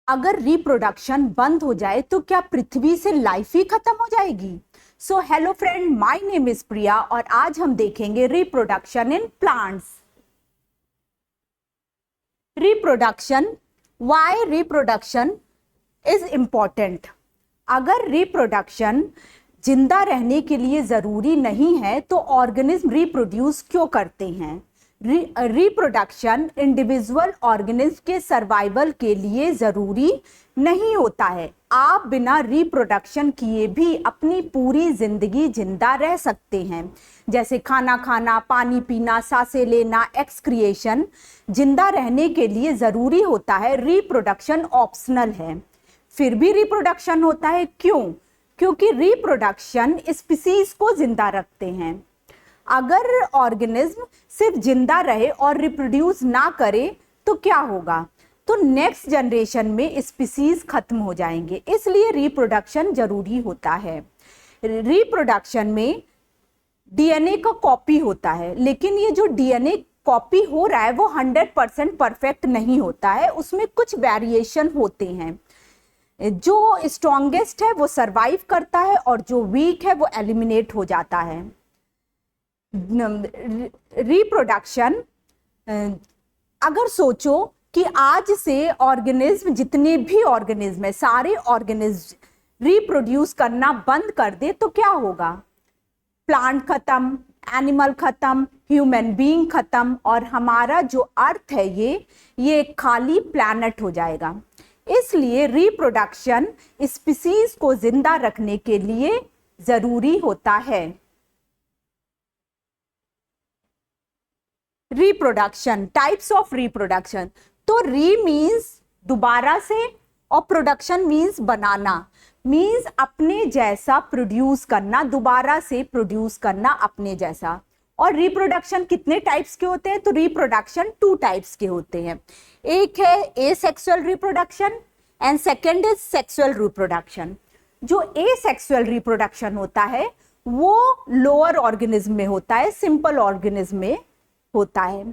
अगर रिप्रोडक्शन बंद हो जाए तो क्या पृथ्वी से लाइफ ही खत्म हो जाएगी? So hello friend, my name is Priya और आज हम देखेंगे reproduction in plants. Reproduction, why reproduction is important. अगर रिप्रोडक्शन जिंदा रहने के लिए जरूरी नहीं है तो ऑर्गेनिज्म रिप्रोड्यूस क्यों करते हैं? रिप्रोडक्शन इंडिविजुअल ऑर्गेनिज्म के सर्वाइवल के लिए जरूरी नहीं होता है। आप बिना रिप्रोडक्शन किए भी अपनी पूरी जिंदगी जिंदा रह सकते हैं, जैसे खाना खाना, पानी पीना, सांसें लेना, एक्सक्रिएशन। जिंदा रहने के लिए जरूरी होता है, रिप्रोडक्शन ऑप्शनल है। फिर भी रिप्रोडक्शन होता है, क्यों? क्योंकि रिप्रोडक्शन स्पीसीज को जिंदा रखते हैं। अगर ऑर्गेनिज्म सिर्फ जिंदा रहे और रिप्रोड्यूस ना करे तो क्या होगा? तो नेक्स्ट जनरेशन में स्पीसीज खत्म हो जाएंगे, इसलिए रिप्रोडक्शन जरूरी होता है। रिप्रोडक्शन में डीएनए का कॉपी होता है, लेकिन ये जो डीएनए कॉपी हो रहा है वो 100% परफेक्ट नहीं होता है, उसमें कुछ वेरिएशन होते हैं। जो स्ट्रॉन्गेस्ट है वो सरवाइव करता है और जो वीक है वो एलिमिनेट हो जाता है। रिप्रोडक्शन, अगर सोचो कि आज से ऑर्गेनिज्म, जितने भी ऑर्गेनिज्म है, सारे ऑर्गेनिज्म रिप्रोड्यूस करना बंद कर दे तो क्या होगा? प्लांट खत्म, एनिमल खत्म, ह्यूमन बीइंग खत्म और हमारा जो अर्थ है ये एक खाली प्लैनेट हो जाएगा। इसलिए रिप्रोडक्शन स्पीसीज को जिंदा रखने के लिए जरूरी होता है। Reproduction, types of reproduction. तो री मीन्स दोबारा से और प्रोडक्शन मीन्स बनाना, मीन्स अपने जैसा प्रोड्यूस करना, दोबारा से प्रोड्यूस करना अपने जैसा। और रिप्रोडक्शन कितने टाइप्स के होते हैं? तो रिप्रोडक्शन 2 टाइप्स के होते हैं। एक है asexual reproduction and second is sexual reproduction. जो एसेक्सुअल रिप्रोडक्शन होता है वो लोअर ऑर्गेनिज्म में होता है, सिंपल ऑर्गेनिज्म में होता है।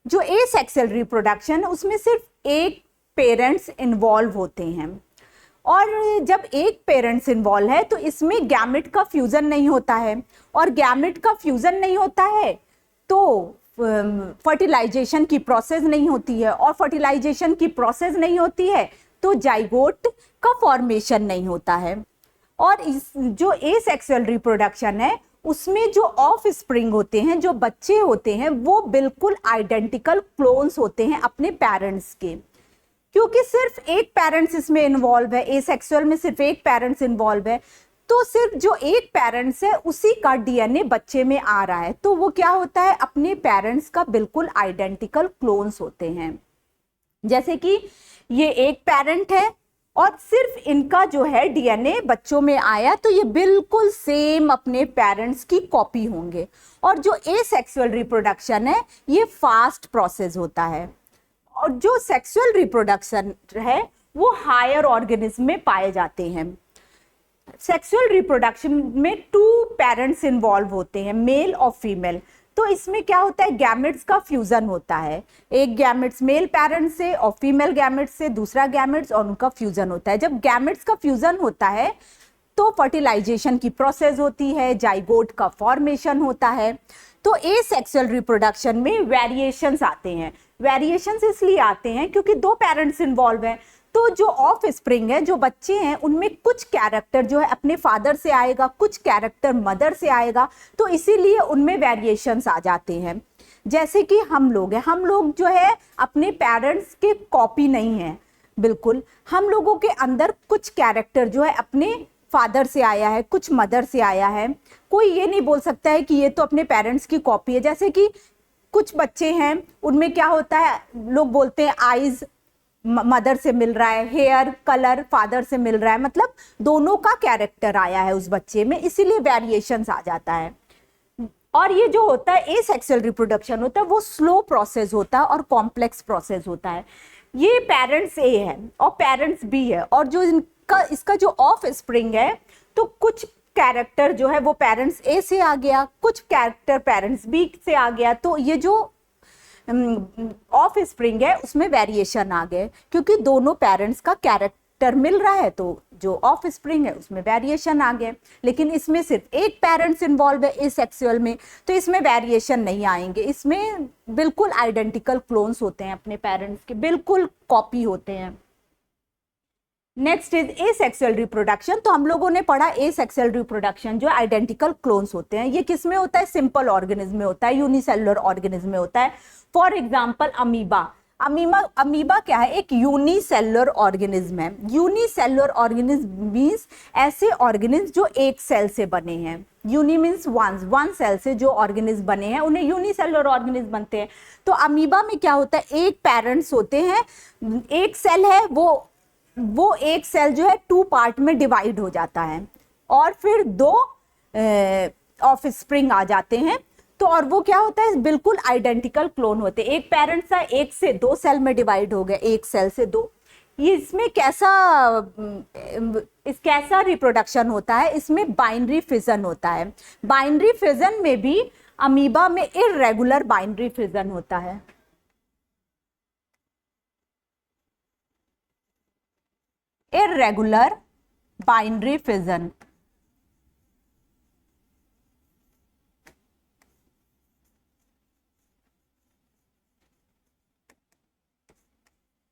जो एसेक्सुअल रिप्रोडक्शन उसमें सिर्फ एक पेरेंट्स इन्वॉल्व होते हैं, और जब एक पेरेंट्स इन्वॉल्व है तो इसमें गैमेट का फ्यूजन नहीं होता है, और गैमेट का फ्यूजन नहीं होता है तो फर्टिलाइजेशन की प्रोसेस नहीं होती है, और फर्टिलाइजेशन की प्रोसेस नहीं होती है तो जाइगोट का फॉर्मेशन नहीं होता है। और इस जो एसेक्सुअल रिप्रोडक्शन है उसमें जो ऑफ स्प्रिंग होते हैं, जो बच्चे होते हैं, वो बिल्कुल आइडेंटिकल क्लोन्स होते हैं अपने पेरेंट्स के, क्योंकि सिर्फ एक पेरेंट्स इसमें इन्वॉल्व है। एसेक्सुअल में सिर्फ एक पेरेंट्स इन्वॉल्व है, तो सिर्फ जो एक पेरेंट्स है उसी का डीएनए बच्चे में आ रहा है, तो वो क्या होता है? अपने पेरेंट्स का बिल्कुल आइडेंटिकल क्लोन्स होते हैं। जैसे कि ये एक पेरेंट है और सिर्फ इनका जो है डीएनए बच्चों में आया, तो ये बिल्कुल सेम अपने पेरेंट्स की कॉपी होंगे। और जो एसेक्सुअल रिप्रोडक्शन है ये फास्ट प्रोसेस होता है, और जो सेक्सुअल रिप्रोडक्शन है वो हायर ऑर्गेनिज्म में पाए जाते हैं। सेक्सुअल रिप्रोडक्शन में 2 पेरेंट्स इन्वॉल्व होते हैं, मेल और फीमेल। तो इसमें क्या होता है? गैमेट्स का फ्यूजन होता है, एक गैमेट्स मेल पेरेंट्स से और फीमेल गैमेट्स से दूसरा गैमेट्स, और उनका फ्यूजन होता है। जब गैमेट्स का फ्यूजन होता है तो फर्टिलाइजेशन की प्रोसेस होती है, जाइगोट का फॉर्मेशन होता है। तो एसेक्सुअल रिप्रोडक्शन में वेरिएशंस आते हैं। वेरिएशंस इसलिए आते हैं क्योंकि 2 पेरेंट्स इन्वॉल्व हैं, तो जो ऑफ स्प्रिंग है, जो बच्चे हैं, उनमें कुछ कैरेक्टर जो है अपने फादर से आएगा, कुछ कैरेक्टर मदर से आएगा, तो इसीलिए उनमें वेरिएशंस आ जाते हैं। जैसे कि हम लोग हैं, हम लोग जो है अपने पेरेंट्स के कॉपी नहीं है, बिल्कुल। हम लोगों के अंदर कुछ कैरेक्टर जो है अपने फादर से आया है, कुछ मदर से आया है। कोई ये नहीं बोल सकता है कि ये तो अपने पेरेंट्स की कॉपी है। जैसे कि कुछ बच्चे हैं उनमें क्या होता है, लोग बोलते हैं आईज मदर से मिल रहा है, हेयर कलर फादर से मिल रहा है, मतलब दोनों का कैरेक्टर आया है उस बच्चे में, इसीलिए वेरिएशंस आ जाता है। और ये जो होता है एसेक्सुअल रिप्रोडक्शन होता है वो स्लो प्रोसेस होता है और कॉम्प्लेक्स प्रोसेस होता है। ये पेरेंट्स ए है और पेरेंट्स बी है, और जो इसका जो ऑफ स्प्रिंग है तो कुछ कैरेक्टर जो है वो पेरेंट्स ए से आ गया, कुछ कैरेक्टर पेरेंट्स बी से आ गया। तो ये जो ऑफ स्प्रिंग है उसमें वेरिएशन आ गए, क्योंकि दोनों पेरेंट्स का कैरेक्टर मिल रहा है, तो जो ऑफ स्प्रिंग है उसमें वेरिएशन आ गए। लेकिन इसमें सिर्फ एक पेरेंट्स इन्वॉल्व है एसेक्सुअल में, तो इसमें वेरिएशन नहीं आएंगे। इसमें बिल्कुल आइडेंटिकल क्लोन्स होते हैं अपने पेरेंट्स के, बिल्कुल कॉपी होते हैं। Next is asexual reproduction. तो हम लोगों ने पढ़ा एसेक्सुअल रिप्रोडक्शन जो आइडेंटिकल क्लोन्स होते हैं, ये किस में होता है? सिंपल ऑर्गेनिज्म में होता है, यूनिसेलुलर ऑर्गेनिज्म में होता है। For example amoeba. अमीबा क्या है? एक यूनिसेलुलर ऑर्गेनिज्म है। यूनिसेलुलर ऑर्गेनिज्म मींस ऐसे ऑर्गेनिज्म जो एक सेल से बने हैं। यूनि मीन्स वन सेल से जो ऑर्गेनिज्म बने हैं उन्हें यूनिसेलुलर ऑर्गेनिज्म बनते हैं। तो अमीबा में क्या होता है? एक पेरेंट्स होते हैं, एक सेल है, वो एक सेल जो है 2 पार्ट में डिवाइड हो जाता है और फिर 2 ऑफ स्प्रिंग आ जाते हैं। तो और वो क्या होता है? बिल्कुल आइडेंटिकल क्लोन होते हैं। एक पेरेंट्स है, 1 से 2 सेल में डिवाइड हो गए, एक सेल से 2। ये इसमें कैसा रिप्रोडक्शन होता है? इसमें बाइनरी फिजन होता है। बाइनरी फिजन में भी अमीबा में इर्रेगुलर बाइनरी फिजन होता है। irregular binary fission।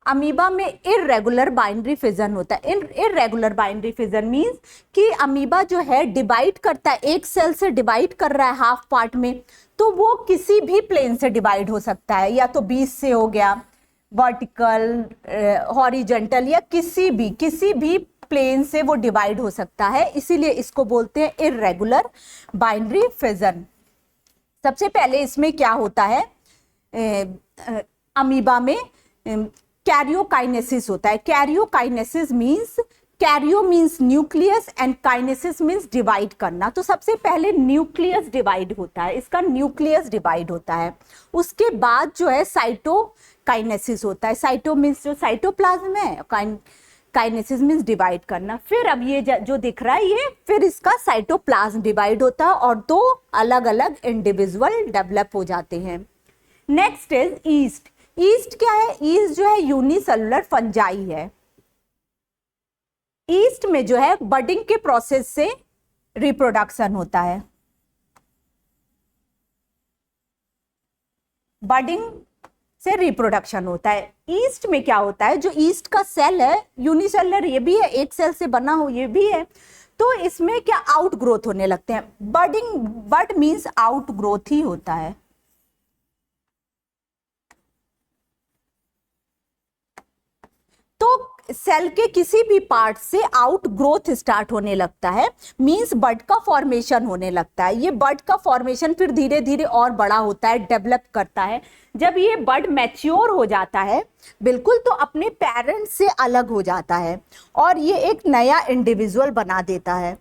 अमीबा में इर्रेगुलर बाइनरी फिजन होता है। इर्रेगुलर बाइनरी फिजन मींस कि अमीबा जो है डिवाइड करता है, एक सेल से डिवाइड कर रहा है हाफ पार्ट में, तो वो किसी भी प्लेन से डिवाइड हो सकता है, या तो 20 से हो गया वर्टिकल, हॉरिजॉन्टल, या किसी भी प्लेन से वो डिवाइड हो सकता है, इसीलिए इसको बोलते हैं इर्रेगुलर बाइनरी फिजन। सबसे पहले इसमें क्या होता है? अमीबा में कैरियोकाइनेसिस होता है। Karyokinesis means, Cairo means nucleus and kinesis means divide करना। तो सबसे पहले न्यूक्लियस डिवाइड होता है, इसका न्यूक्लियस डिवाइड होता है। उसके बाद जो है साइटोकाइनेसिस होता है। साइटो मींस जो साइटोप्लाज्म है, काइनेसिस मींस डिवाइड करना। फिर अब ये जो दिख रहा है ये, फिर इसका साइटोप्लाज्म डिवाइड होता है और 2 अलग अलग इंडिविजुअल डेवलप हो जाते हैं। Next is east. ईस्ट क्या है? ईस्ट जो है यूनिसेलुलर फंजाई है। ईस्ट में जो है बडिंग के प्रोसेस से रिप्रोडक्शन होता है। बडिंग से रिप्रोडक्शन होता है। ईस्ट में क्या होता है? जो ईस्ट का सेल है यूनिसेलुलर, ये भी है, एक सेल से बना हो, ये भी है। तो इसमें क्या आउट ग्रोथ होने लगते हैं। बड मीन्स आउट ग्रोथ ही होता है। तो सेल के किसी भी पार्ट से आउट ग्रोथ स्टार्ट होने लगता है, मींस बड का फॉर्मेशन होने लगता है। ये बड का फॉर्मेशन फिर धीरे धीरे और बड़ा होता है, डेवलप करता है। जब ये बड मैच्योर हो जाता है बिल्कुल, तो अपने पेरेंट्स से अलग हो जाता है और ये एक नया इंडिविजुअल बना देता है।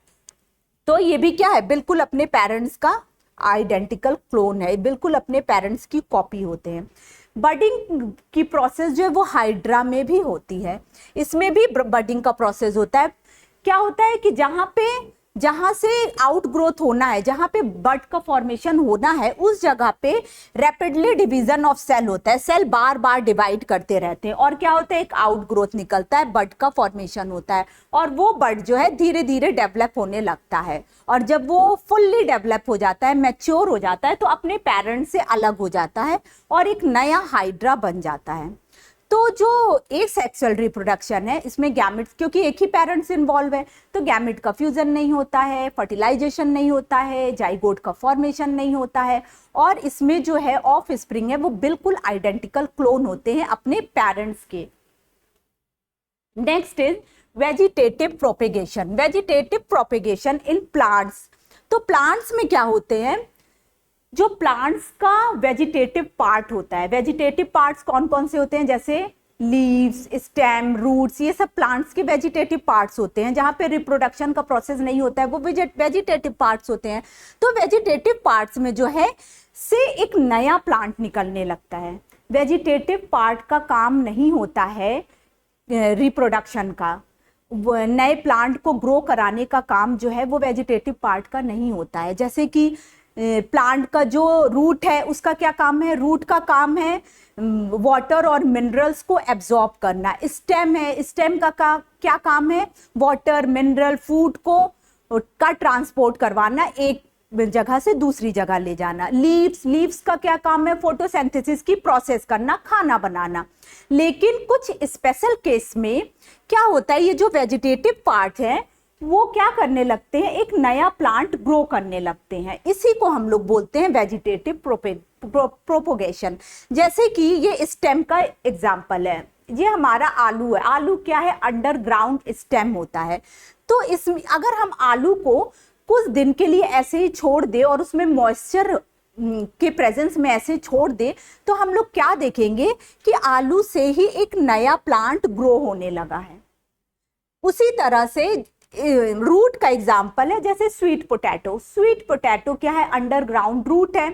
तो ये भी क्या है? बिल्कुल अपने पेरेंट्स का आइडेंटिकल क्लोन है, बिल्कुल अपने पेरेंट्स की कॉपी होते हैं। बडिंग की प्रोसेस जो है वो हाइड्रा में भी होती है। इसमें भी बडिंग का प्रोसेस होता है। क्या होता है कि जहां से आउट ग्रोथ होना है, जहां पे बड का फॉर्मेशन होना है, उस जगह पे रैपिडली डिवीजन ऑफ सेल होता है। सेल बार बार डिवाइड करते रहते हैं और क्या होता है? एक आउट ग्रोथ निकलता है, बड का फॉर्मेशन होता है और वो बड जो है धीरे धीरे डेवलप होने लगता है। और जब वो फुल्ली डेवलप हो जाता है, मैच्योर हो जाता है, तो अपने पेरेंट्स से अलग हो जाता है और एक नया हाइड्रा बन जाता है। तो जो एसेक्सुअल रिप्रोडक्शन है, इसमें गैमेट्स, क्योंकि एक ही पेरेंट्स इन्वॉल्व है, तो गैमेट का फ्यूजन नहीं होता है, फर्टिलाइजेशन नहीं होता है, जाइगोट का फॉर्मेशन नहीं होता है, और इसमें जो है ऑफ स्प्रिंग है वो बिल्कुल आइडेंटिकल क्लोन होते हैं अपने पेरेंट्स के। Next is vegetative propagation. Vegetative propagation in plants. तो प्लांट्स में क्या होते हैं? जो प्लांट्स का वेजिटेटिव पार्ट होता है, वेजिटेटिव पार्ट्स कौन कौन से होते हैं? जैसे लीव्स, स्टेम, रूट्स, ये सब प्लांट्स के वेजिटेटिव पार्ट्स होते हैं। जहाँ पे रिप्रोडक्शन का प्रोसेस नहीं होता है वो वेजिटेटिव पार्ट्स होते हैं। तो वेजिटेटिव पार्ट्स में जो है से एक नया प्लांट निकलने लगता है। वेजिटेटिव पार्ट का काम नहीं होता है रिप्रोडक्शन का, नए प्लांट को ग्रो कराने का काम जो है वो वेजिटेटिव पार्ट का नहीं होता है। जैसे कि प्लांट का जो रूट है उसका क्या काम है, रूट का काम है वाटर और मिनरल्स को एब्जॉर्ब करना। स्टेम है, स्टेम का क्या काम है, वाटर मिनरल फूड को का ट्रांसपोर्ट करवाना, एक जगह से दूसरी जगह ले जाना। लीव्स का क्या काम है, फोटोसिंथेसिस की प्रोसेस करना, खाना बनाना। लेकिन कुछ स्पेशल केस में क्या होता है, ये जो वेजिटेटिव पार्ट है वो क्या करने लगते हैं, एक नया प्लांट ग्रो करने लगते हैं। इसी को हम लोग बोलते हैं वेजिटेटिव प्रोपोगेशन। जैसे कि ये स्टेम का एग्जाम्पल है, ये हमारा आलू है। आलू क्या है, अंडरग्राउंड स्टेम होता है। तो इसमें अगर हम आलू को कुछ दिन के लिए ऐसे ही छोड़ दे और उसमें मॉइस्चर के प्रेजेंस में ऐसे छोड़ दे, तो हम लोग क्या देखेंगे कि आलू से ही एक नया प्लांट ग्रो होने लगा है। उसी तरह से रूट का एग्जाम्पल है, जैसे स्वीट पोटैटो। स्वीट पोटैटो क्या है, अंडरग्राउंड रूट है।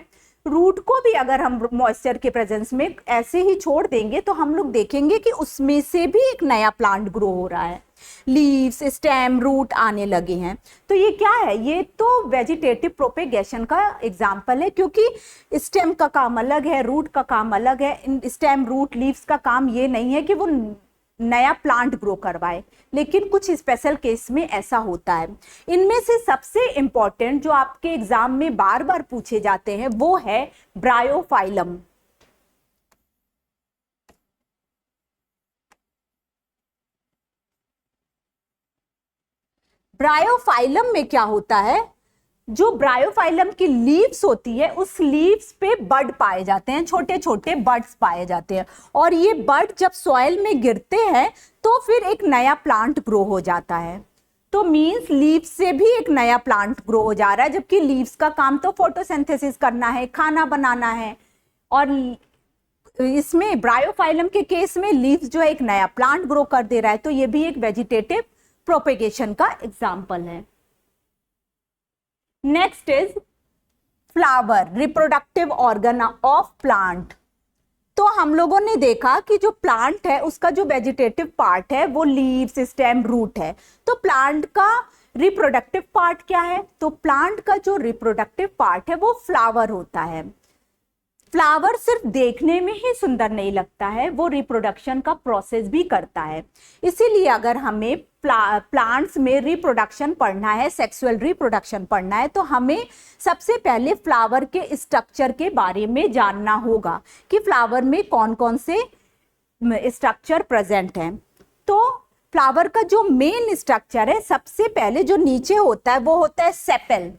रूट को भी अगर हम मॉइस्चर के प्रेजेंस में ऐसे ही छोड़ देंगे तो हम लोग देखेंगे कि उसमें से भी एक नया प्लांट ग्रो हो रहा है, लीव्स, स्टेम, रूट आने लगे हैं। तो ये क्या है, ये तो वेजिटेटिव प्रोपेगेशन का एग्जाम्पल है, क्योंकि स्टेम का काम अलग है, रूट का काम अलग है। स्टेम, रूट, लीव्स का काम ये नहीं है कि वो नया प्लांट ग्रो करवाए, लेकिन कुछ स्पेशल केस में ऐसा होता है। इनमें से सबसे इंपॉर्टेंट जो आपके एग्जाम में बार बार पूछे जाते हैं वो है ब्रायोफाइलम। ब्रायोफाइलम में क्या होता है, जो ब्रायोफाइलम की लीव्स होती है उस लीव्स पे बड पाए जाते हैं, छोटे छोटे बड्स पाए जाते हैं, और ये बड जब सॉइल में गिरते हैं तो फिर एक नया प्लांट ग्रो हो जाता है। तो मींस लीव्स से भी एक नया प्लांट ग्रो हो जा रहा है, जबकि लीव्स का काम तो फोटोसिंथेसिस करना है, खाना बनाना है। और इसमें ब्रायोफाइलम के केस में लीव्स जो है एक नया प्लांट ग्रो कर दे रहा है, तो ये भी एक वेजिटेटिव प्रोपेगेशन का एग्जाम्पल है। Next is flower, reproductive organ of plant. तो हम लोगों ने देखा कि जो प्लांट है उसका जो वेजिटेटिव पार्ट है वो लीव्स, स्टेम, रूट है। तो प्लांट का रिप्रोडक्टिव पार्ट क्या है, तो प्लांट का जो रिप्रोडक्टिव पार्ट है वो फ्लावर होता है। फ्लावर सिर्फ देखने में ही सुंदर नहीं लगता है, वो रिप्रोडक्शन का प्रोसेस भी करता है। इसीलिए अगर हमें प्लांट्स में रिप्रोडक्शन पढ़ना है, सेक्सुअल रिप्रोडक्शन पढ़ना है, तो हमें सबसे पहले फ्लावर के स्ट्रक्चर के बारे में जानना होगा कि फ्लावर में कौन कौन से स्ट्रक्चर प्रेजेंट हैं। तो फ्लावर का जो मेन स्ट्रक्चर है, सबसे पहले जो नीचे होता है वो होता है सेपल।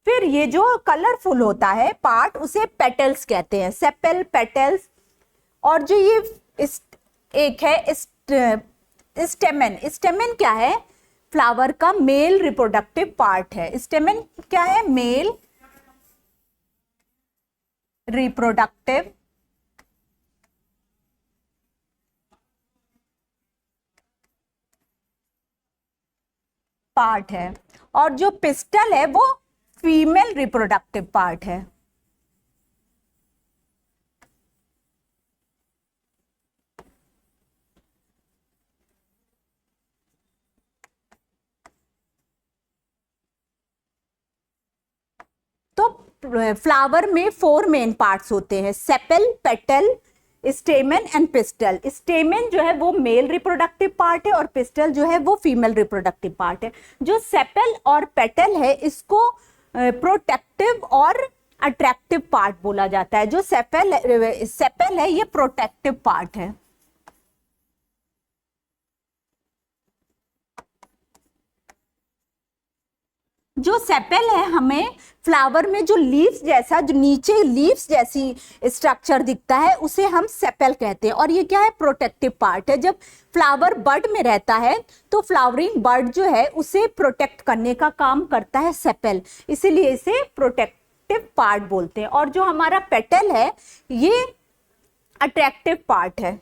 फिर ये जो कलरफुल होता है पार्ट उसे पेटल्स कहते हैं, सेपल, पेटल्स। और जो ये एक है स्टेमेन। स्टेमेन क्या है, फ्लावर का मेल रिप्रोडक्टिव पार्ट है। स्टेमेन क्या है, मेल रिप्रोडक्टिव पार्ट है। और जो पिस्टल है वो फीमेल रिप्रोडक्टिव पार्ट है। तो फ्लावर में 4 मेन पार्ट्स होते हैं, सेपल, पेटल, स्टेमन एंड पिस्टल। स्टेमन जो है वो मेल रिप्रोडक्टिव पार्ट है और पिस्टल जो है वो फीमेल रिप्रोडक्टिव पार्ट है। जो सेपल और पेटल है इसको प्रोटेक्टिव और अट्रैक्टिव पार्ट बोला जाता है। जो सेपल है ये प्रोटेक्टिव पार्ट है। जो सेपल है, हमें फ्लावर में जो लीव्स जैसा, जो नीचे लीव्स जैसी स्ट्रक्चर दिखता है उसे हम सेपल कहते हैं, और ये क्या है, प्रोटेक्टिव पार्ट है। जब फ्लावर बड में रहता है तो फ्लावरिंग बड जो है उसे प्रोटेक्ट करने का काम करता है सेपल, इसीलिए इसे प्रोटेक्टिव पार्ट बोलते हैं। और जो हमारा पेटल है ये अट्रैक्टिव पार्ट है।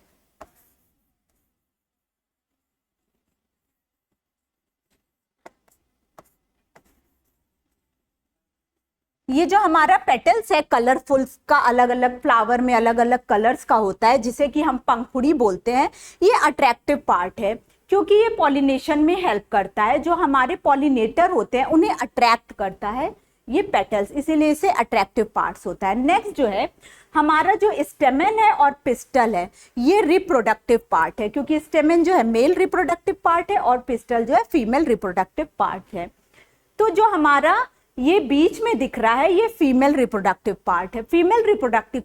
ये जो हमारा पेटल्स है कलरफुल का, अलग अलग फ्लावर में अलग अलग कलर्स का होता है, जिसे कि हम पंखुड़ी बोलते हैं, ये अट्रैक्टिव पार्ट है क्योंकि ये पॉलिनेशन में हेल्प करता है। जो हमारे पॉलिनेटर होते हैं उन्हें अट्रैक्ट करता है, ये पेटल्स, इसीलिए इसे अट्रैक्टिव पार्ट्स होता है। नेक्स्ट जो है हमारा जो स्टेमेन है और पिस्टल है, ये रिप्रोडक्टिव पार्ट है, क्योंकि स्टेमेन जो है मेल रिप्रोडक्टिव पार्ट है और पिस्टल जो है फीमेल रिप्रोडक्टिव पार्ट है। तो जो हमारा ये बीच में दिख रहा है ये फीमेल रिप्रोडक्टिव पार्ट है। फीमेल रिप्रोडक्टिव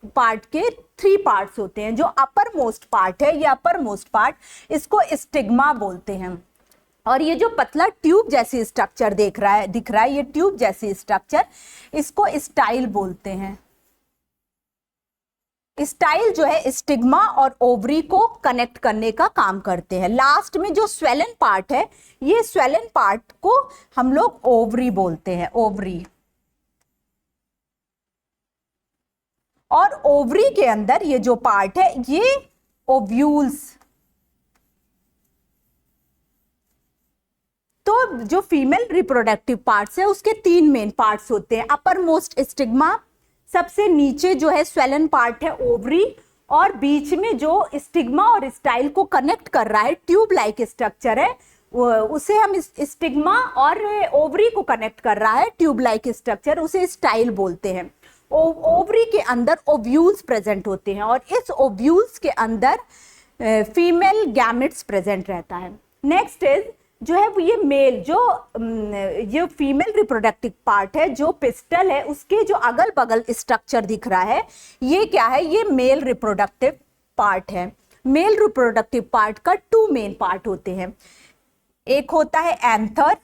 पार्ट के 3 पार्ट्स होते हैं। जो अपर मोस्ट पार्ट है, ये अपर मोस्ट पार्ट, इसको स्टिग्मा बोलते हैं। और ये जो पतला ट्यूब जैसी स्ट्रक्चर दिख रहा है ये ट्यूब जैसी स्ट्रक्चर, इसको स्टाइल बोलते हैं। स्टाइल जो है स्टिग्मा और ओवरी को कनेक्ट करने का काम करते हैं। लास्ट में जो स्वेलन पार्ट है, ये स्वेलन पार्ट को हम लोग ओवरी बोलते हैं, ओवरी। और ओवरी के अंदर ये जो पार्ट है ये ओव्यूल्स। तो जो फीमेल रिप्रोडक्टिव पार्ट्स है उसके 3 मेन पार्ट्स होते हैं। अपर मोस्ट स्टिग्मा, सबसे नीचे जो है स्वेलन पार्ट है ओवरी, और बीच में जो स्टिग्मा और स्टाइल को कनेक्ट कर रहा है ट्यूब लाइक स्ट्रक्चर है, उसे हम स्टिग्मा और ओवरी को कनेक्ट कर रहा है ट्यूब लाइक स्ट्रक्चर, उसे स्टाइल बोलते हैं। ओवरी के अंदर ओव्यूल्स प्रेजेंट होते हैं और इस ओव्यूल्स के अंदर फीमेल गैमेट्स प्रेजेंट रहता है। नेक्स्ट इज जो है वो ये मेल, जो फीमेल रिप्रोडक्टिव पार्ट है, जो पिस्टल है, उसके जो अगल बगल स्ट्रक्चर दिख रहा है ये क्या है, ये मेल रिप्रोडक्टिव पार्ट है। मेल रिप्रोडक्टिव पार्ट का 2 मेन पार्ट होते हैं। एक होता है एंथर,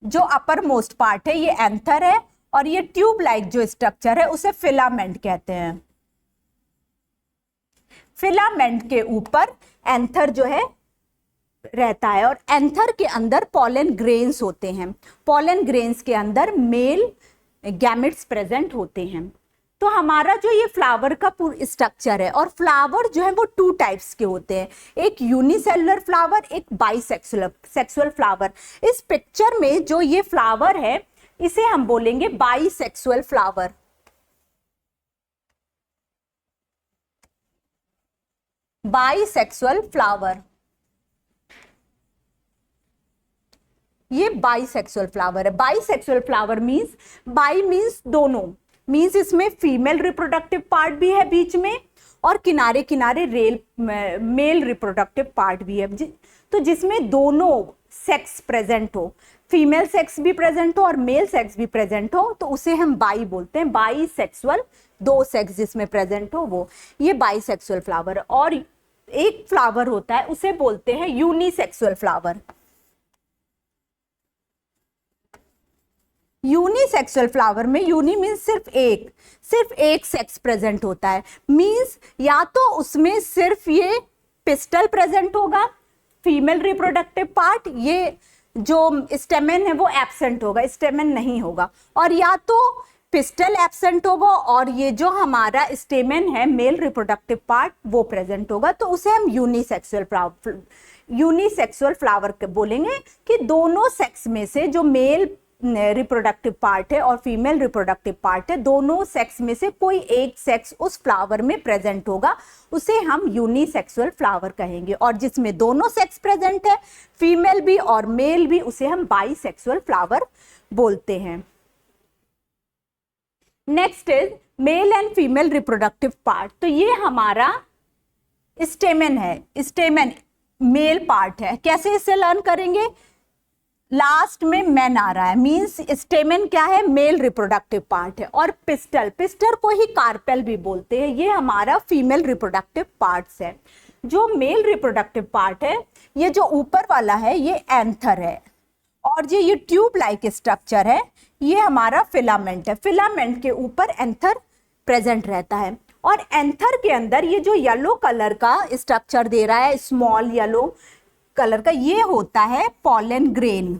जो अपर मोस्ट पार्ट है ये एंथर है, और ये ट्यूब लाइक जो स्ट्रक्चर है उसे फिलामेंट कहते हैं। फिलामेंट के ऊपर एंथर जो है रहता है, और एंथर के अंदर पॉलन ग्रेन्स होते हैं। पॉलन ग्रेन्स के अंदर मेल गैमेट्स प्रेजेंट होते हैं। तो हमारा जो ये फ्लावर का पूरा स्ट्रक्चर है, और फ्लावर जो है वो 2 टाइप्स के होते हैं, एक यूनिसेलुलर फ्लावर, एक बाइसेक्सुअल फ्लावर। इस पिक्चर में जो ये फ्लावर है इसे हम बोलेंगे बाइसेक्सुअल फ्लावर। बाइसेक्सुअल फ्लावर, ये बाइसेक्सुअल फ्लावर है। Bisexual flower means, by means दोनों, मींस इसमें फीमेल रिप्रोडक्टिव पार्ट भी है बीच में, और किनारे किनारे मेल रिप्रोडक्टिव पार्ट भी है। तो जिसमें दोनों सेक्स प्रेजेंट हो, फीमेल सेक्स भी प्रेजेंट हो और मेल सेक्स भी प्रेजेंट हो, तो उसे हम बाई बोलते हैं। बाइसेक्सुअल, 2 सेक्स जिसमें प्रेजेंट हो वो, ये बाइसेक्सुअल फ्लावर। और एक फ्लावर होता है उसे बोलते हैं यूनिसेक्सुअल फ्लावर। यूनिसेक्सुअल फ्लावर में, यूनि मीन्स सिर्फ एक सेक्स प्रेजेंट होता है। मीन्स या तो उसमें सिर्फ ये पिस्टल प्रेजेंट होगा, फीमेल रिप्रोडक्टिव पार्ट, ये जो स्टेमेन है वो एब्सेंट होगा, स्टेमेन नहीं होगा, और या तो पिस्टल एब्सेंट होगा और ये जो हमारा स्टेमेन है मेल रिप्रोडक्टिव पार्ट वो प्रेजेंट होगा। तो उसे हम यूनिसेक्सुअल फ्लावर बोलेंगे, कि दोनों सेक्स में से जो मेल रिप्रोडक्टिव पार्ट है और फीमेल रिप्रोडक्टिव पार्ट है, दोनों सेक्स में से कोई एक सेक्स उस फ्लावर में प्रेजेंट होगा, उसे हम यूनिसेक्सुअल फ्लावर कहेंगे। और जिसमें दोनों सेक्स प्रेजेंट है, फीमेल भी और मेल भी, उसे हम बाइसेक्सुअल फ्लावर बोलते हैं। Next is male and female reproductive part. तो ये हमारा स्टेमेन है, स्टेमेन मेल पार्ट है। कैसे इसे लर्न करेंगे, लास्ट में मैन आ रहा है, मींस स्टेमेन क्या है, मेल रिप्रोडक्टिव पार्ट है। और पिस्टल को ही कार्पेल भी बोलते हैं, ये हमारा फीमेल रिप्रोडक्टिव पार्ट्स है। जो मेल रिप्रोडक्टिव पार्ट है, ये जो ऊपर वाला है ये एंथर है, और ये ट्यूब लाइक स्ट्रक्चर है, ये हमारा फिलामेंट है। फिलामेंट के ऊपर एंथर प्रेजेंट रहता है, और एंथर के अंदर ये जो येलो कलर का स्ट्रक्चर दे रहा है, स्मॉल येलो कलर का, ये होता है पॉलन ग्रेन।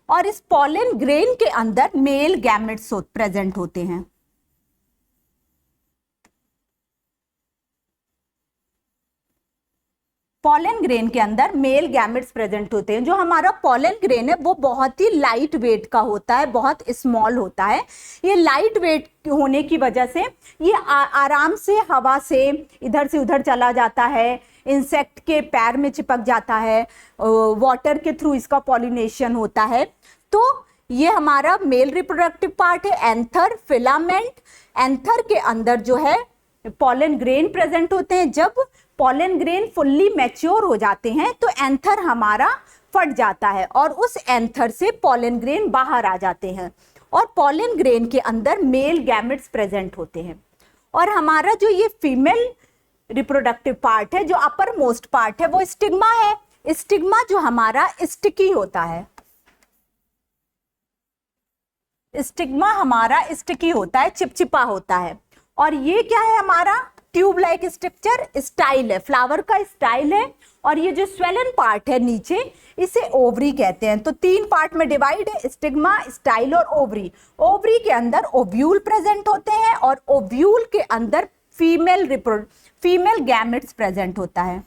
और इस पॉलन ग्रेन के अंदर मेल गैमेट्स प्रेजेंट होते हैं। पॉलन ग्रेन के अंदर मेल गैमेट्स प्रेजेंट होते हैं। जो हमारा पॉलन ग्रेन है वो बहुत ही लाइट वेट का होता है, बहुत स्मॉल होता है। ये लाइट वेट होने की वजह से ये आराम से हवा से इधर से उधर चला जाता है, इंसेक्ट के पैर में चिपक जाता है, वाटर के थ्रू इसका पॉलिनेशन होता है। तो ये हमारा मेल रिप्रोडक्टिव पार्ट है। एंथर, फिलामेंट, एंथर के अंदर जो है पॉलन ग्रेन प्रेजेंट होते हैं। जब पॉलन ग्रेन फुल्ली मैच्योर हो जाते हैं तो एंथर हमारा फट जाता है और उस एंथर से पॉलन ग्रेन बाहर आ जाते हैं और पॉलन ग्रेन के अंदर मेल गैमेट्स प्रेजेंट होते हैं। और हमारा जो ये फीमेल रिप्रोडक्टिव पार्ट है, जो अपर मोस्ट पार्ट है, वो स्टिग्मा है। स्टिग्मा जो हमारा स्टिकी होता है, स्टिग्मा हमारा स्टिकी होता है, चिपचिपा होता है। और ये क्या है हमारा ट्यूब लाइक स्ट्रक्चर, स्टाइल है, फ्लावर का स्टाइल है। और ये जो स्वेलन पार्ट है नीचे, इसे ओवरी कहते हैं। तो 3 पार्ट में डिवाइड है, स्टिग्मा, स्टाइल और ओवरी। ओवरी के अंदर ओव्यूल प्रेजेंट होते हैं और ओव्यूल के अंदर फीमेल गैमेट्स प्रेजेंट होता है।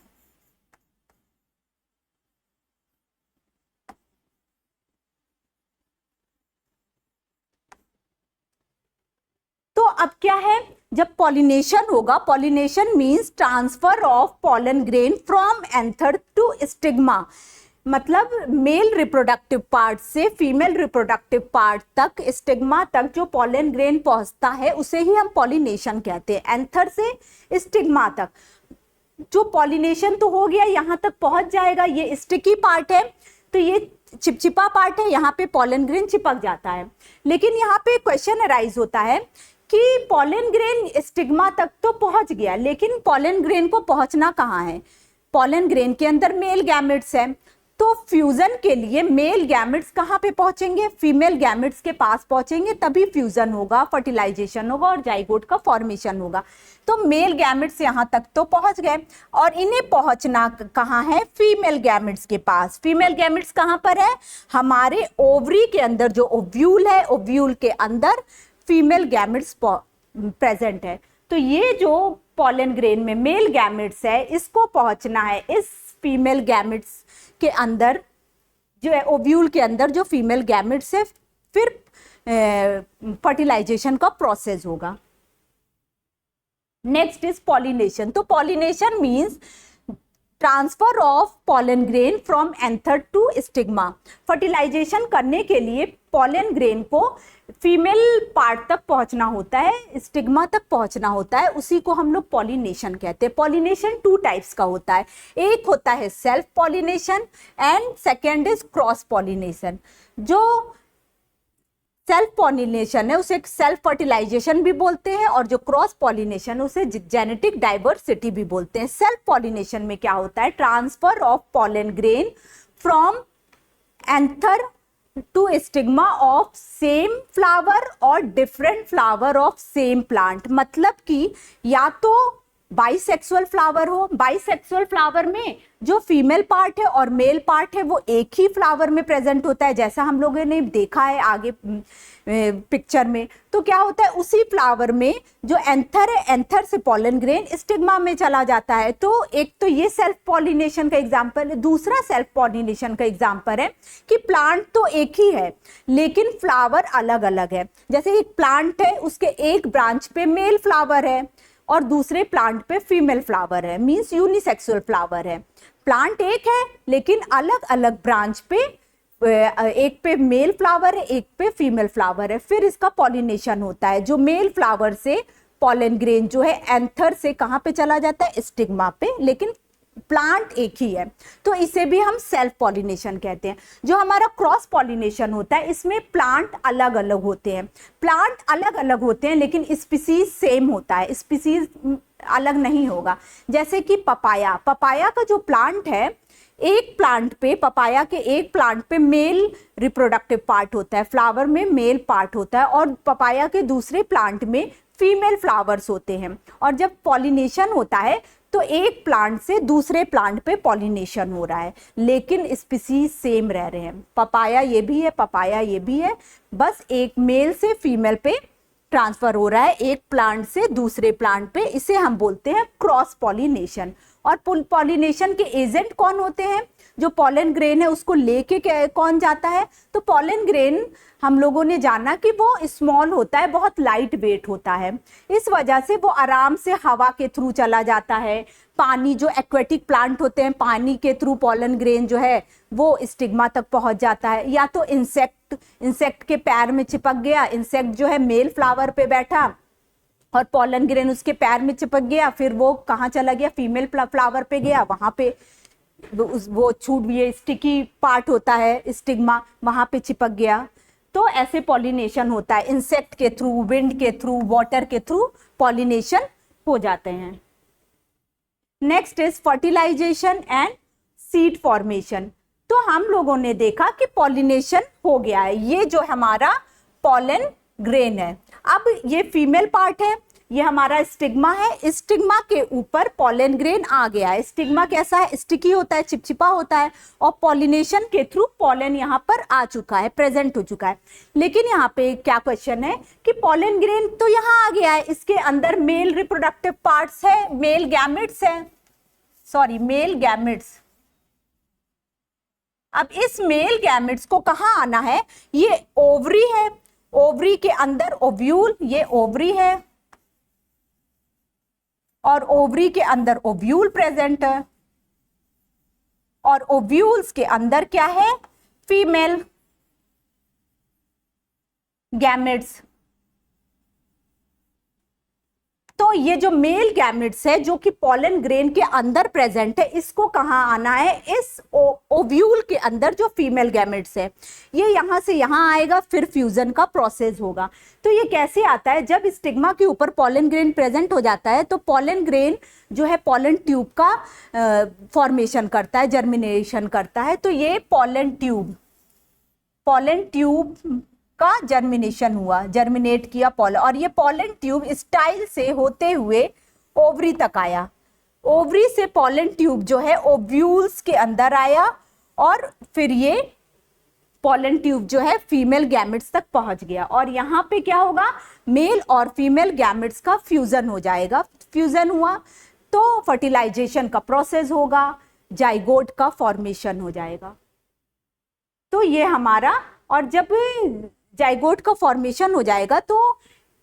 तो अब क्या है, जब पॉलिनेशन होगा, pollination means transfer of pollen grain from anther to stigma, मतलब मेल रिप्रोडक्टिव पार्ट से फीमेल रिप्रोडक्टिव पार्ट तक, स्टिग्मा तक जो पॉलन ग्रेन पहुंचता है उसे ही हम पॉलिनेशन कहते हैं। एंथर से स्टिग्मा तक जो पॉलिनेशन तो हो गया, यहाँ तक पहुंच जाएगा। ये स्टिकी पार्ट है, तो ये चिपचिपा पार्ट है, यहाँ पे पॉलन ग्रेन चिपक जाता है। लेकिन यहाँ पे क्वेश्चन अराइज होता है कि पॉलन ग्रेन स्टिग्मा तक तो पहुंच गया, लेकिन पॉलन ग्रेन को पहुंचना कहाँ है? पॉलन ग्रेन के अंदर मेल गैमेट्स है, तो फ्यूजन के लिए मेल गैमेट्स कहाँ पे पहुंचेंगे? फीमेल गैमेट्स के पास पहुंचेंगे, तभी फ्यूजन होगा, फर्टिलाइजेशन होगा और जाइगोट का फॉर्मेशन होगा। तो मेल गैमेट्स यहाँ तक तो पहुंच गए और इन्हें पहुंचना कहाँ है? फीमेल गैमेट्स के पास। फीमेल गैमेट्स कहाँ पर है? हमारे ओवरी के अंदर जो ओव्यूल है, ओव्यूल के अंदर फीमेल गैमेट्स प्रेजेंट है। तो ये जो पॉलन ग्रेन में मेल गैमेट्स है, इसको पहुंचना है इस फीमेल गैमेट्स के अंदर, जो है ओव्यूल के अंदर जो फीमेल गैमेट्स है, फिर फर्टिलाइजेशन का प्रोसेस होगा। Next is pollination. तो pollination means transfer of pollen grain from anther to stigma. Fertilization करने के लिए पॉलन ग्रेन को फीमेल पार्ट तक पहुंचना होता है, स्टिग्मा तक पहुंचना होता है, उसी को हम लोग पॉलिनेशन कहते हैं। पॉलिनेशन 2 टाइप्स का होता है, एक होता है self pollination and second is cross pollination. जो सेल्फ पॉलिनेशन है उसे सेल्फ फर्टिलाइजेशन भी बोलते हैं और जो क्रॉस पॉलिनेशन उसे जेनेटिक डाइवर्सिटी भी बोलते हैं। सेल्फ पॉलिनेशन में क्या होता है? Transfer of pollen grain from anther to stigma of same flower और different flower of same plant. मतलब कि या तो बाइसेक्सुअल फ्लावर हो, बाइसेक्सुअल फ्लावर में जो फीमेल पार्ट है और मेल पार्ट है वो एक ही फ्लावर में प्रेजेंट होता है, जैसा हम लोगों ने देखा है आगे पिक्चर में। तो क्या होता है, उसी फ्लावर में जो एंथर है, एंथर से पॉलन ग्रेन स्टिग्मा में चला जाता है। तो एक तो ये सेल्फ पॉलिनेशन का एग्जांपल है। दूसरा सेल्फ पॉलिनेशन का एग्जांपल है कि प्लांट तो एक ही है लेकिन फ्लावर अलग अलग है। जैसे एक प्लांट है, उसके एक ब्रांच पे मेल फ्लावर है और दूसरे प्लांट पे फीमेल फ्लावर है, मींस यूनिसेक्सुअल फ्लावर है। प्लांट एक है लेकिन अलग अलग ब्रांच पे, एक पे मेल फ्लावर है, एक पे फीमेल फ्लावर है। फिर इसका पॉलिनेशन होता है। जो मेल फ्लावर से पॉलन ग्रेन जो है एंथर से कहाँ पे चला जाता है? स्टिग्मा पे, लेकिन प्लांट एक ही है, तो इसे भी हम सेल्फ पॉलिनेशन कहते हैं। जो हमारा क्रॉस पॉलिनेशन होता है, इसमें प्लांट अलग अलग होते हैं। प्लांट अलग अलग होते हैं लेकिन स्पीसीज सेम होता है, स्पीसीज अलग नहीं होगा। जैसे कि पपाया, पपाया का जो प्लांट है, एक प्लांट पे, पपाया के एक प्लांट पे मेल रिप्रोडक्टिव पार्ट होता है, फ्लावर में मेल पार्ट होता है, और पपाया के दूसरे प्लांट में फीमेल फ्लावर्स होते हैं। और जब पॉलिनेशन होता है तो एक प्लांट से दूसरे प्लांट पे पॉलिनेशन हो रहा है लेकिन स्पीसीज सेम रह रहे हैं। पपाया ये भी है, पपाया ये भी है, बस एक मेल से फीमेल पे ट्रांसफर हो रहा है, एक प्लांट से दूसरे प्लांट पे। इसे हम बोलते हैं क्रॉस पॉलिनेशन। और पॉलिनेशन के एजेंट कौन होते हैं? जो पॉलन ग्रेन है उसको लेके कौन जाता है? तो पॉलन ग्रेन हम लोगों ने जाना कि वो स्मॉल होता है, बहुत लाइट वेट होता है, इस वजह से वो आराम से हवा के थ्रू चला जाता है। पानी, जो एक्वेटिक प्लांट होते हैं, पानी के थ्रू पॉलन ग्रेन जो है वो स्टिग्मा तक पहुंच जाता है। या तो इंसेक्ट के पैर में चिपक गया, इंसेक्ट जो है मेल फ्लावर पे बैठा और पॉलन ग्रेन उसके पैर में चिपक गया, फिर वो कहाँ चला गया? फीमेल फ्लावर पे गया, वहां पे वो छूट, ये स्टिकी पार्ट होता है स्टिग्मा, वहां पे चिपक गया। तो ऐसे पॉलिनेशन होता है, इंसेक्ट के थ्रू, विंड के थ्रू, वाटर के थ्रू पॉलिनेशन हो जाते हैं। Next is fertilisation and seed formation. तो हम लोगों ने देखा कि पॉलिनेशन हो गया है, ये जो हमारा पॉलन ग्रेन है। अब ये फीमेल पार्ट है, ये हमारा स्टिग्मा है, स्टिग्मा के ऊपर पॉलन ग्रेन आ गया है। स्टिग्मा कैसा है? स्टिकी होता है, चिपचिपा होता है, और पॉलिनेशन के थ्रू पॉलन यहाँ पर आ चुका है, प्रेजेंट हो चुका है। लेकिन यहाँ पे क्या क्वेश्चन है कि पॉलन ग्रेन तो यहाँ आ गया है, इसके अंदर मेल रिप्रोडक्टिव पार्ट्स है, मेल गैमेट्स है, मेल गैमेट्स। अब इस मेल गैमेट्स को कहाँ आना है? ये ओवरी है, ओवरी के अंदर ओव्यूल, ये ओवरी है और ओवरी के ओव्यूल ओव्यूल प्रेजेंट है, और ओव्यूल्स के अंदर क्या है? Female gametes. तो ये जो मेल गैमेट्स है जो कि पॉलन ग्रेन के अंदर प्रेजेंट है, इसको कहाँ आना है? इस ओव्यूल के अंदर जो फीमेल गैमेट्स है, ये यहाँ से यहाँ आएगा, फिर फ्यूजन का प्रोसेस होगा। तो ये कैसे आता है? जब स्टिग्मा के ऊपर पॉलन ग्रेन प्रेजेंट हो जाता है तो पॉलन ग्रेन जो है पॉलन ट्यूब का फॉर्मेशन करता है, जर्मिनेशन करता है। तो ये पॉलन ट्यूब का जर्मिनेशन हुआ, जर्मिनेट किया पॉलन, और ये पॉलन ट्यूब स्टाइल से होते हुए ओवरी तक आया। ओवरी से पॉलन ट्यूब जो है ओव्यूल्स के अंदर आया, और फिर ये पॉलन ट्यूब जो है फीमेल गैमेट्स तक पहुंच गया। और यहाँ पे क्या होगा? मेल और फीमेल गैमेट्स का फ्यूजन हो जाएगा। फ्यूजन हुआ तो फर्टिलाइजेशन का प्रोसेस होगा, जाइगोट का फॉर्मेशन हो जाएगा। तो ये हमारा, और जब जाइगोट का फॉर्मेशन हो जाएगा तो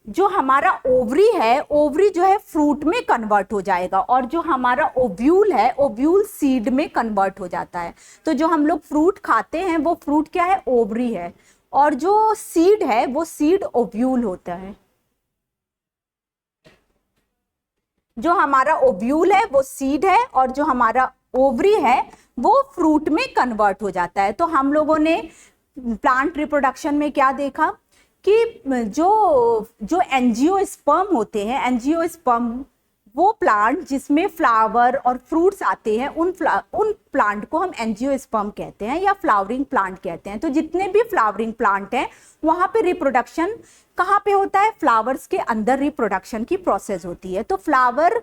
जो हमारा ओवरी है, ओवरी जो है फ्रूट में कन्वर्ट हो जाएगा, और जो हमारा ओव्यूल है, ओव्यूल सीड में कन्वर्ट हो जाता है। तो जो हम लोग फ्रूट खाते हैं वो फ्रूट क्या है? ओवरी है, और जो सीड है वो सीड ओव्यूल होता है। जो हमारा ओव्यूल है वो सीड है, और जो हमारा ओवरी है वो फ्रूट में कन्वर्ट हो जाता है। तो हम लोगों ने प्लांट रिप्रोडक्शन में क्या देखा कि जो एंजियोस्पर्म होते हैं, एंजियोस्पर्म वो प्लांट जिसमें फ्लावर और फ्रूट्स आते हैं, उन प्लांट को हम एंजियोस्पर्म कहते हैं या फ्लावरिंग प्लांट कहते हैं। तो जितने भी फ्लावरिंग प्लांट हैं वहां पे रिप्रोडक्शन कहाँ पे होता है? फ्लावर्स के अंदर रिप्रोडक्शन की प्रोसेस होती है। तो फ्लावर,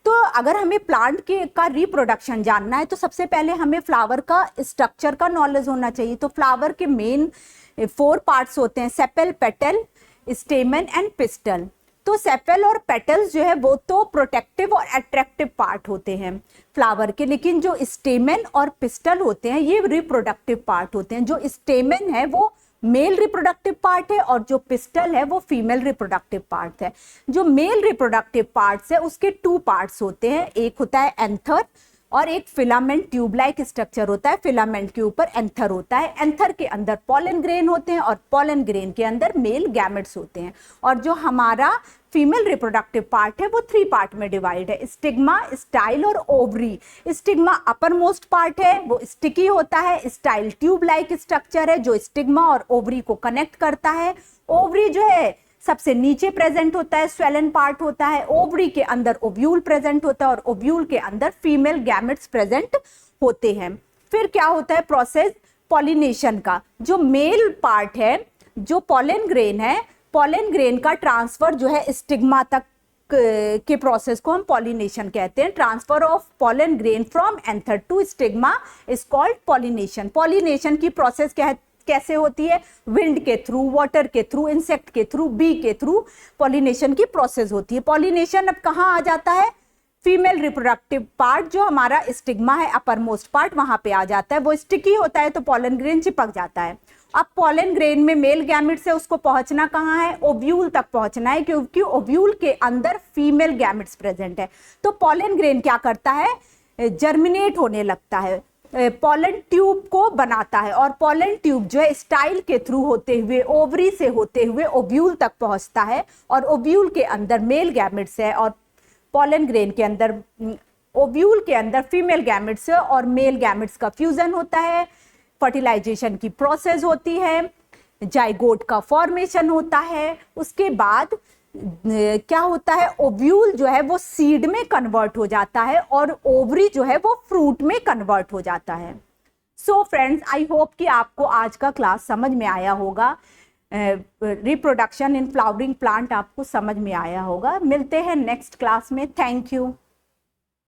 तो अगर हमें प्लांट का रिप्रोडक्शन जानना है तो सबसे पहले हमें फ्लावर का स्ट्रक्चर का नॉलेज होना चाहिए। तो फ्लावर के मेन 4 पार्ट्स होते हैं, सेपल, पेटल, स्टेमन एंड पिस्टल। तो सेपल और पेटल्स जो है वो तो प्रोटेक्टिव और अट्रैक्टिव पार्ट होते हैं फ्लावर के, लेकिन जो स्टेमन और पिस्टल होते हैं ये रिप्रोडक्टिव पार्ट होते हैं। जो स्टेमन है वो मेल रिप्रोडक्टिव पार्ट है, और जो पिस्टल है वो फीमेल रिप्रोडक्टिव पार्ट है। जो मेल रिप्रोडक्टिव पार्ट्स है उसके 2 पार्ट्स होते हैं, एक होता है एंथर और एक फिलामेंट ट्यूब लाइक स्ट्रक्चर होता है। फिलामेंट के ऊपर एंथर होता है, एंथर के अंदर पॉलन ग्रेन होते हैं और पॉलन ग्रेन के अंदर मेल गैमेट्स होते हैं। और जो हमारा फीमेल रिप्रोडक्टिव पार्ट है वो 3 पार्ट में डिवाइड है, स्टिग्मा, स्टाइल और ovary. Stigma upper most part है, वो स्टिकी होता है, स्टाइल ट्यूब लाइक स्ट्रक्चर है जो स्टिग्मा और ओवरी को कनेक्ट करता है। ओवरी जो है सबसे नीचे प्रेजेंट होता है, स्वेलन पार्ट होता है। ओवरी के अंदर ओव्यूल प्रेजेंट होता है और ओव्यूल के अंदर फीमेल गैमेट्स प्रेजेंट होते हैं। फिर क्या होता है प्रोसेस पॉलिनेशन का? जो मेल पार्ट है, जो पॉलन ग्रेन है, पॉलन ग्रेन का ट्रांसफर जो है स्टिग्मा तक के प्रोसेस को हम पॉलिनेशन कहते हैं। Transfer of pollen grain from anther to stigma is called pollination. Pollination की प्रोसेस कैसे होती है? विंड के थ्रू, वाटर के थ्रू, इंसेक्ट के थ्रू, बी के थ्रू पॉलिनेशन की प्रोसेस होती है। पॉलिनेशन अब कहाँ आ जाता है? फीमेल रिप्रोडक्टिव पार्ट जो हमारा स्टिग्मा है, अपर मोस्ट पार्ट, वहां पे आ जाता है, वो स्टिकी होता है तो पोलन ग्रेन चिपक जाता है। अब पोलन ग्रेन में मेल गैमेट से उसको पहुंचना कहाँ है, ओव्यूल तक पहुंचना है, क्योंकि ओव्यूल के अंदर फीमेल गैमेट्स प्रेजेंट है। तो पोलन ग्रेन क्या करता है, जर्मिनेट होने लगता है, पोलन ट्यूब को बनाता है, और पोलन ट्यूब जो है स्टाइल के थ्रू होते हुए ओवरी से होते हुए ओव्यूल तक पहुंचता है, और ओव्यूल के अंदर मेल गैमेट्स है, और पोलन ग्रेन के अंदर ओव्यूल के अंदर फीमेल गैमेट्स है और मेल गैमेट्स का फ्यूजन होता है, फर्टिलाइजेशन की प्रोसेस होती है, जाइगोट का फॉर्मेशन होता है। उसके बाद क्या होता है, ओव्यूल जो है वो सीड में कन्वर्ट हो जाता है और ओवरी जो है वो फ्रूट में कन्वर्ट हो जाता है। सो फ्रेंड्स, आई होप कि आपको आज का क्लास समझ में आया होगा, रिप्रोडक्शन इन फ्लावरिंग प्लांट आपको समझ में आया होगा। मिलते हैं नेक्स्ट क्लास में। Thank you.